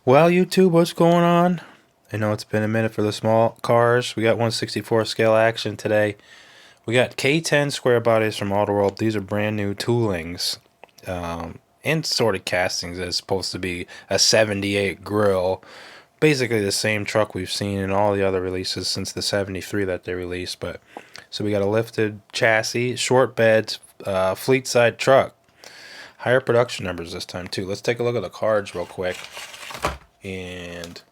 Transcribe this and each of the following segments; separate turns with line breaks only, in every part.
Well, YouTube, what's going on? I know it's been a minute for the small cars. We got 164 scale action today. We got K10 square bodies from Auto World. These are brand new toolings and sort of castings. It's supposed to be a 78 grill. Basically the same truck we've seen in all the other releases since the 73 that they released. But so we got a lifted chassis, short beds, Fleetside truck. Higher production numbers this time too. Let's take a look at the cards real quick. And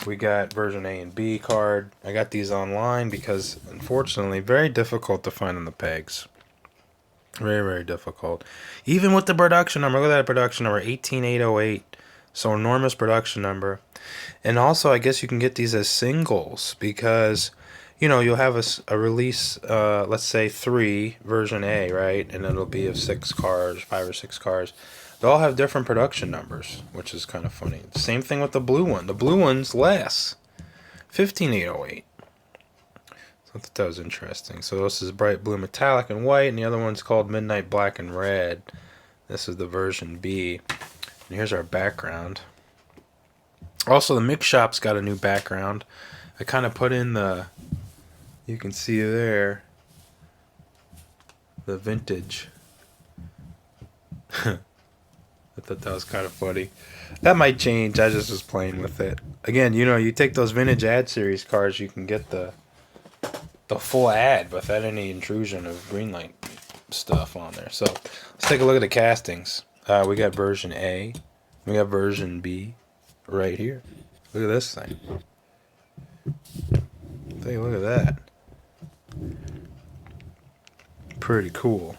we got version A and B card. I got these online because, unfortunately, very difficult to find on the pegs. Very, very difficult. Even with the production number, look at that production number, 18808. So enormous production number. And also, I guess you can get these as singles because, you'll have a release, let's say 3, version A, right? And it'll be of 6 cars, 5 or 6 cars. They all have different production numbers, which is kind of funny. Same thing with the blue one. The blue one's less. 15808. So I thought that was interesting. So this is bright blue metallic and white, and the other one's called midnight black and red. This is the version B. And here's our background. Also, the mix shop's got a new background. I kind of put in you can see there, the vintage. I thought that was kind of funny. That might change. I just was playing with it. Again, you take those vintage ad series cars, you can get the full ad without any intrusion of green light stuff on there. So let's take a look at the castings. We got version A. We got version B right here. Look at this thing. Take a look at that. Pretty cool.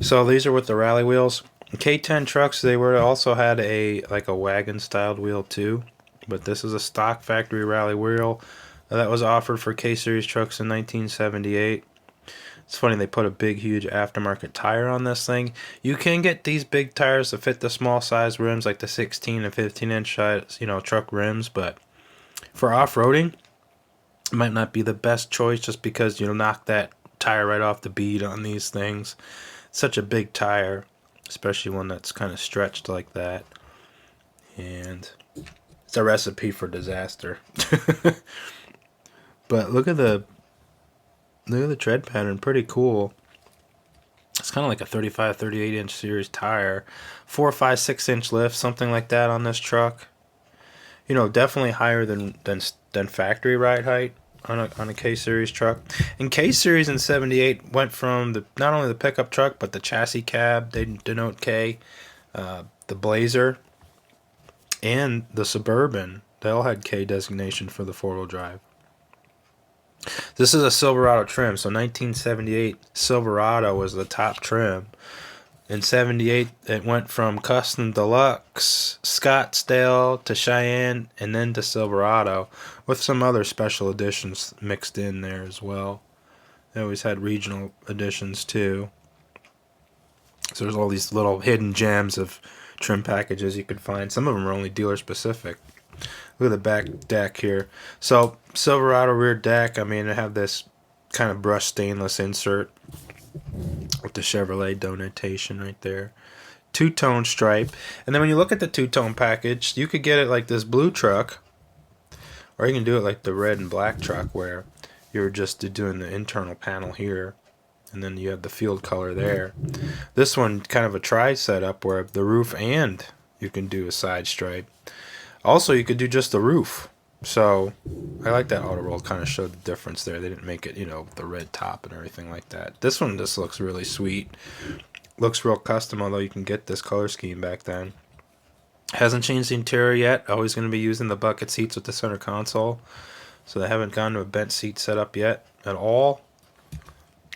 So these are with the rally wheels. K10 trucks, they also had a wagon styled wheel too, but this is a stock factory rally wheel that was offered for K series trucks in 1978. It's funny, they put a big huge aftermarket tire on this thing. You can get these big tires to fit the small size rims like the 16 and 15 inch size, truck rims, but for off-roading it might not be the best choice just because you'll knock that tire right off the bead on these things. Such a big tire, especially one that's kind of stretched like that, and it's a recipe for disaster. But look at the tread pattern, pretty cool. It's kind of like a 35 38 inch series tire, 4 5 6 inch lift, something like that on this truck. Definitely higher than factory ride height on a K series truck. And K series in 78 went from not only the pickup truck but the chassis cab, they denote K, the Blazer, and the Suburban. They all had K designation for the 4-wheel drive. This is a Silverado trim, so 1978 Silverado was the top trim. In 78, it went from Custom Deluxe, Scottsdale, to Cheyenne, and then to Silverado, with some other special editions mixed in there as well. They always had regional editions too. So there's all these little hidden gems of trim packages you could find. Some of them are only dealer specific. Look at the back deck here. So Silverado rear deck, I have this kind of brushed stainless insert with the Chevrolet denotation right there. Two-tone stripe. And then when you look at the two-tone package, you could get it like this blue truck, or you can do it like the red and black truck where you're just doing the internal panel here, and then you have the field color there. This one kind of a tri setup where the roof and you can do a side stripe. Also, you could do just the roof. So I like that Auto World kind of showed the difference there. They didn't make it, the red top and everything like that. This one just looks really sweet. Looks real custom, although you can get this color scheme back then. Hasn't changed the interior yet. Always going to be using the bucket seats with the center console. So they haven't gone to a bent seat setup yet at all.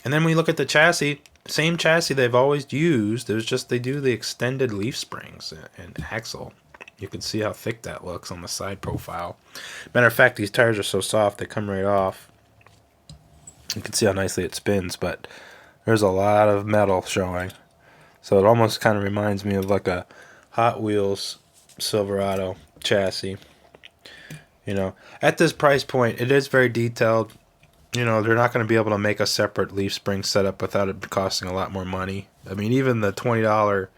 And then when you look at the chassis, same chassis they've always used. There's just they do the extended leaf springs and axle. You can see how thick that looks on the side profile. Matter of fact, these tires are so soft they come right off. You can see how nicely it spins, but there's a lot of metal showing. So it almost kind of reminds me of like a Hot Wheels Silverado chassis. At this price point, it is very detailed. They're not going to be able to make a separate leaf spring setup without it costing a lot more money. Even the $20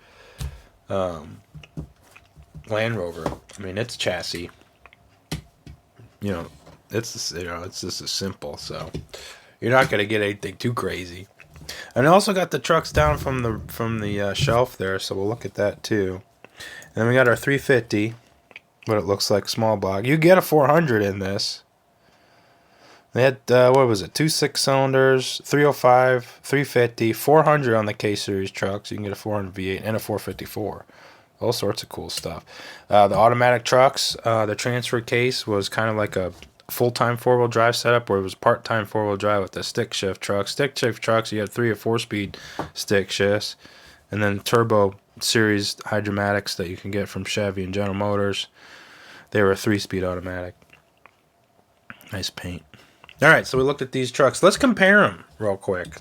Land Rover. I mean, its chassis, it's just as simple. So you're not gonna get anything too crazy. And I also got the trucks down from the shelf there, so we'll look at that too. And then we got our 350, what it looks like, small block. You get a 400 in this. They had, what was it, 2 6-cylinders, 305, 350, 400 on the K-Series trucks. You can get a 400 V8 and a 454. All sorts of cool stuff. The automatic trucks, the transfer case was kind of like a full-time four-wheel drive setup where it was part-time four-wheel drive with the stick shift trucks. Stick shift trucks, you had 3 or 4-speed stick shifts. And then turbo series hydromatics that you can get from Chevy and General Motors. They were a 3-speed automatic. Nice paint. All right, so we looked at these trucks. Let's compare them real quick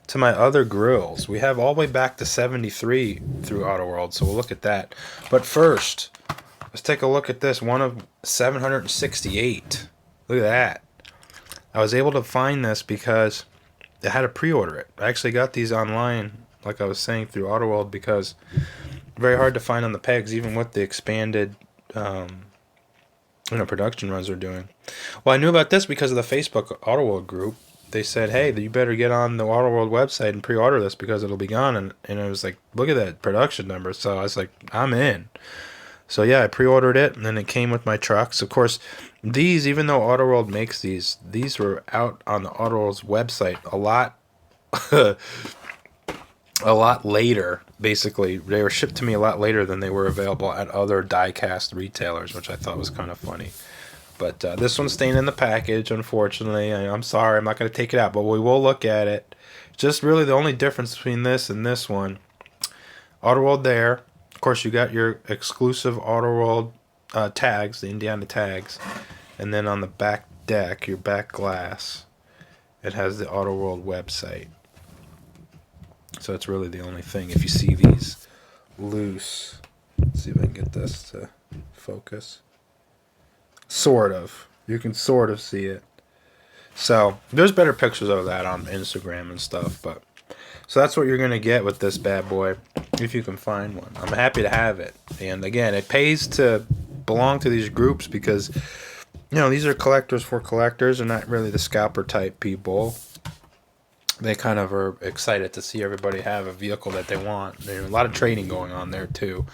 to my other grills. We have all the way back to 73 through Auto World, so we'll look at that. But first, let's take a look at this one of 768. Look at that. I was able to find this because I had to pre-order it. I actually got these online, like I was saying, through Auto World because very hard to find on the pegs, even with the expanded production runs they're doing. Well, I knew about this because of the Facebook Auto World group. They said, hey, you better get on the Auto World website and pre-order this because it'll be gone. And I was like, look at that production number. So I was like, I'm in. So yeah, I pre-ordered it, and then it came with my trucks. Of course, these, even though Auto World makes these were out on the Auto World's website a lot a lot later. Basically, they were shipped to me a lot later than they were available at other Diecast retailers, which I thought was kind of funny. But this one's staying in the package, unfortunately. I'm sorry, I'm not going to take it out, but we will look at it. Just really the only difference between this and this one. Auto World there. Of course, you got your exclusive Auto World tags, the Indiana tags. And then on the back deck, your back glass, it has the Auto World website. So that's really the only thing. If you see these loose, let's see if I can get this to focus. Sort of. You can sort of see it. So there's better pictures of that on Instagram and stuff. But so that's what you're going to get with this bad boy, if you can find one. I'm happy to have it. And again, it pays to belong to these groups because, these are collectors for collectors. They're not really the scalper type people. They kind of are excited to see everybody have a vehicle that they want. There's a lot of trading going on there too.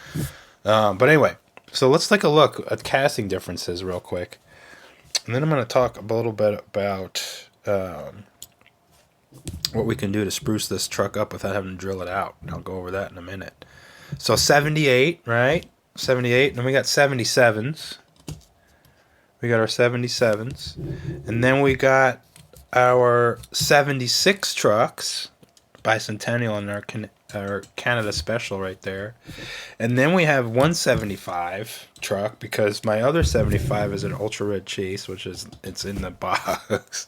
But anyway, so let's take a look at casting differences real quick. And then I'm going to talk a little bit about what we can do to spruce this truck up without having to drill it out. And I'll go over that in a minute. So 78, right? 78. And then we got 77s. We got our 77s. And then we got our 76 trucks, Bicentennial and our Canada Special right there. And then we have 175 truck because my other 75 is an Ultra Red Chase, it's in the box,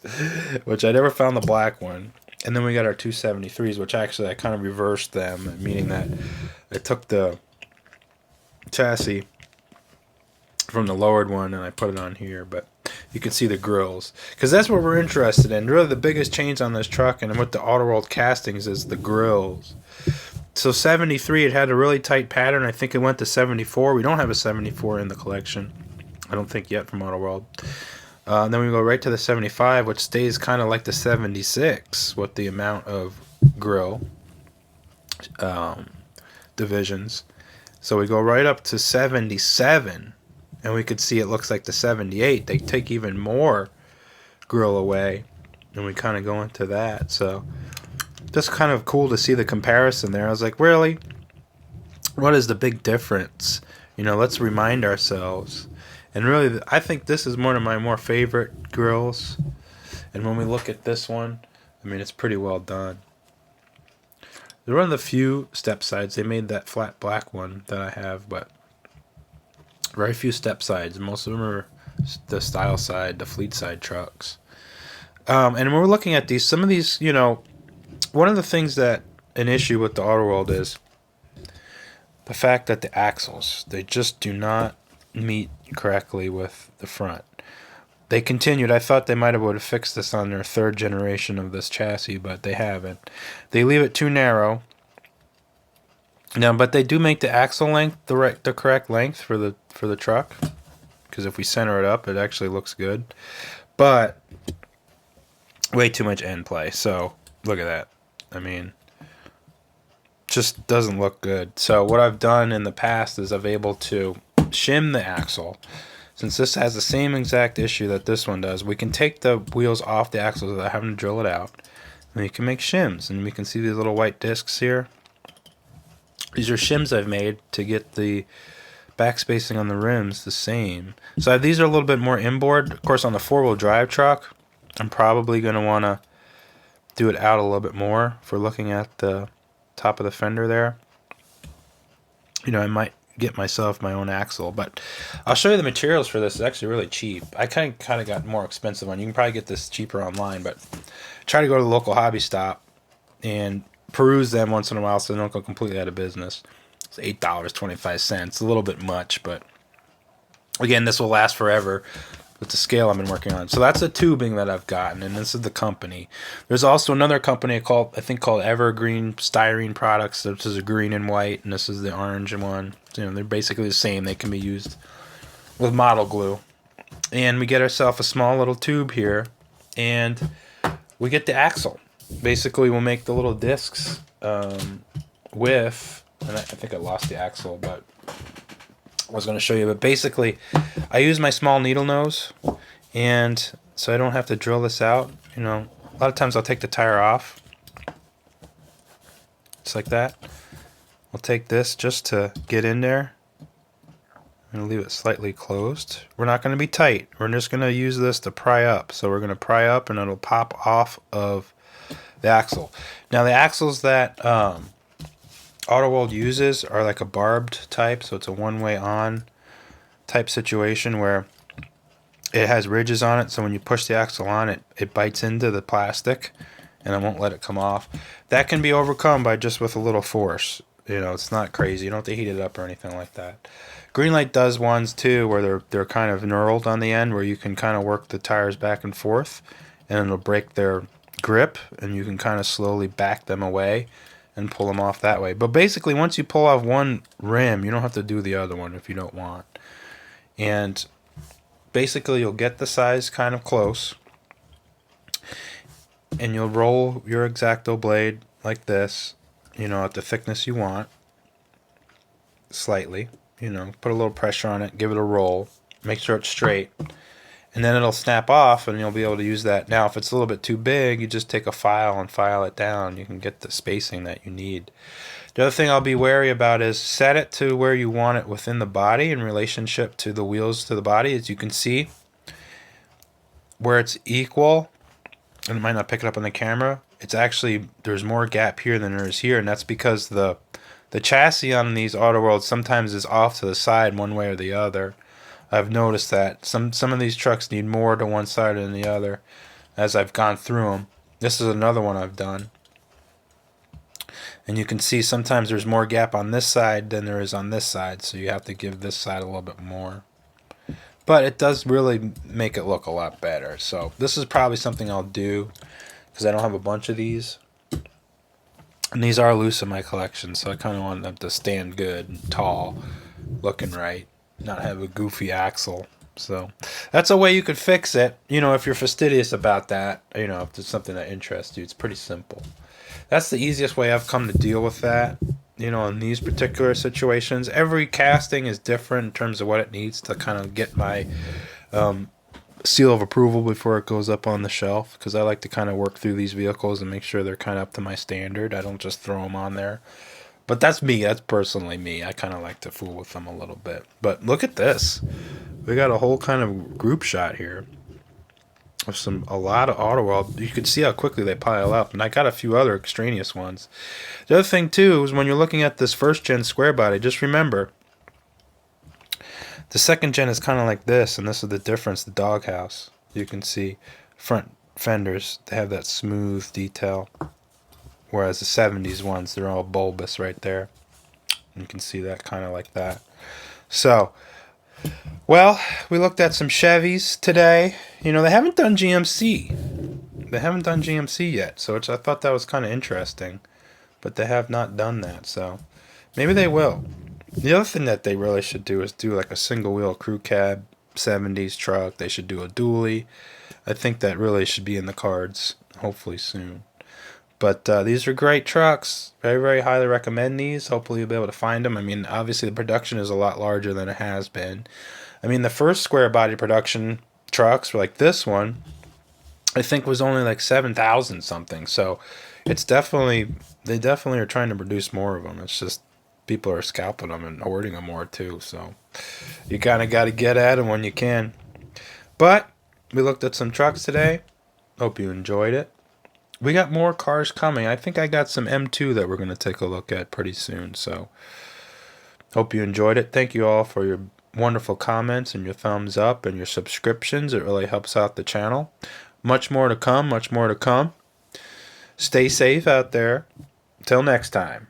which I never found the black one. And then we got our 273s, which actually I kind of reversed them, meaning that I took the chassis from the lowered one and I put it on here, but you can see the grills because that's what we're interested in. Really, the biggest change on this truck and with the Auto World castings is the grills. So 73, it had a really tight pattern. I think it went to 74. We don't have a 74 in the collection, I don't think yet, from Auto World. Then we go right to the 75, which stays kind of like the 76 with the amount of grill divisions. So we go right up to 77. And we could see it looks like the 78. They take even more grill away. And we kind of go into that. So just kind of cool to see the comparison there. I was like, really? What is the big difference? Let's remind ourselves. And really, I think this is one of my more favorite grills. And when we look at this one, I mean, it's pretty well done. They're one of the few step sides. They made that flat black one that I have, but very few step sides. Most of them are the style side, the Fleetside trucks. And when we're looking at these, some of these, one of the things that an issue with the Auto World is the fact that the axles, they just do not meet correctly with the front. They continued. I thought they might have would have fixed this on their third generation of this chassis, but they haven't. They leave it too narrow. Now, but they do make the axle length the correct length for the truck, because if we center it up, it actually looks good. But way too much end play. So look at that. I mean, just doesn't look good. So what I've done in the past is I've able to shim the axle. Since this has the same exact issue that this one does, we can take the wheels off the axle without having to drill it out. And we can make shims. And we can see these little white discs here. These are shims I've made to get the back spacing on the rims the same. So these are a little bit more inboard. Of course, on the four-wheel drive truck, I'm probably going to want to do it out a little bit more. If we're looking at the top of the fender there, you know, I might get myself my own axle, but I'll show you the materials for this. It's actually really cheap. I kind of got more expensive one. You can probably get this cheaper online, but try to go to the local hobby stop and peruse them once in a while so they don't go completely out of business. It's $8.25. A little bit much, but again, this will last forever with the scale I've been working on. So that's the tubing that I've gotten, and this is the company. There's also another company called Evergreen Styrene Products. This is a green and white, and this is the orange one. You know, they're basically the same. They can be used with model glue. And we get ourselves a small little tube here, and we get the axle. Basically, we'll make the little discs with, and I think I lost the axle, but I was going to show you. But basically, I use my small needle nose, and so I don't have to drill this out. You know, a lot of times I'll take the tire off, just like that. I'll take this just to get in there. I'm going to leave it slightly closed. We're not going to be tight. We're just going to use this to pry up. So we're going to pry up, and it'll pop off of the axle. Now, the axles that AutoWorld uses are like a barbed type, so it's a one-way on type situation where it has ridges on it, so when you push the axle on it, it bites into the plastic and it won't let it come off. That can be overcome by just with a little force. You know, it's not crazy. You don't have to heat it up or anything like that. Greenlight does ones too where they're kind of knurled on the end, where you can kind of work the tires back and forth and it'll break their grip, and you can kind of slowly back them away and pull them off that way. But basically, once you pull off one rim, you don't have to do the other one if you don't want. And basically, you'll get the size kind of close, and you'll roll your X-Acto blade like this, you know, at the thickness you want, slightly, you know, put a little pressure on it, give it a roll, make sure it's straight, and then it'll snap off and you'll be able to use that. Now, if it's a little bit too big, you just take a file and file it down. You can get the spacing that you need. The other thing I'll be wary about is set it to where you want it within the body in relationship to the wheels to the body. As you can see, where it's equal, and it might not pick it up on the camera, it's actually, there's more gap here than there is here, and that's because the chassis on these AutoWorlds sometimes is off to the side one way or the other. I've noticed that some of these trucks need more to one side than the other as I've gone through them. This is another one I've done. And you can see sometimes there's more gap on this side than there is on this side, so you have to give this side a little bit more. But it does really make it look a lot better. So this is probably something I'll do because I don't have a bunch of these. And these are loose in my collection, so I kind of want them to stand good and tall, looking right. Not have a goofy axle. So that's a way you could fix it, you know, if you're fastidious about that, you know, if it's something that interests you. It's pretty simple. That's the easiest way I've come to deal with that, you know, in these particular situations. Every casting is different in terms of what it needs to kind of get my seal of approval before it goes up on the shelf, because I like to kind of work through these vehicles and make sure they're kind of up to my standard. I don't just throw them on there. But that's me. That's personally me. I kind of like to fool with them a little bit. But look at this. We got a whole kind of group shot here of a lot of AutoWorld. You can see how quickly they pile up. And I got a few other extraneous ones. The other thing, too, is when you're looking at this first gen square body, just remember, the second gen is kind of like this. And this is the difference, the doghouse. You can see front fenders, they have that smooth detail. Whereas the 70s ones, they're all bulbous right there. You can see that kind of like that. So, well, we looked at some Chevys today. You know, they haven't done GMC. They haven't done GMC yet. So I thought that was kind of interesting. But they have not done that. So Maybe they will. The other thing that they really should do is do like a single wheel crew cab 70s truck. They should do a dually. I think that really should be in the cards, hopefully soon. But these are great trucks. Very, very highly recommend these. Hopefully you'll be able to find them. I mean, obviously the production is a lot larger than it has been. I mean, the first square body production trucks were like this one, I think was only like 7,000 something. So it's definitely, they definitely are trying to produce more of them. It's just people are scalping them and hoarding them more too. So you kind of got to get at them when you can. But we looked at some trucks today. Hope you enjoyed it. We got more cars coming. I think I got some M2 that we're going to take a look at pretty soon. So hope you enjoyed it. Thank you all for your wonderful comments and your thumbs up and your subscriptions. It really helps out the channel. Much more to come. Much more to come. Stay safe out there. Till next time.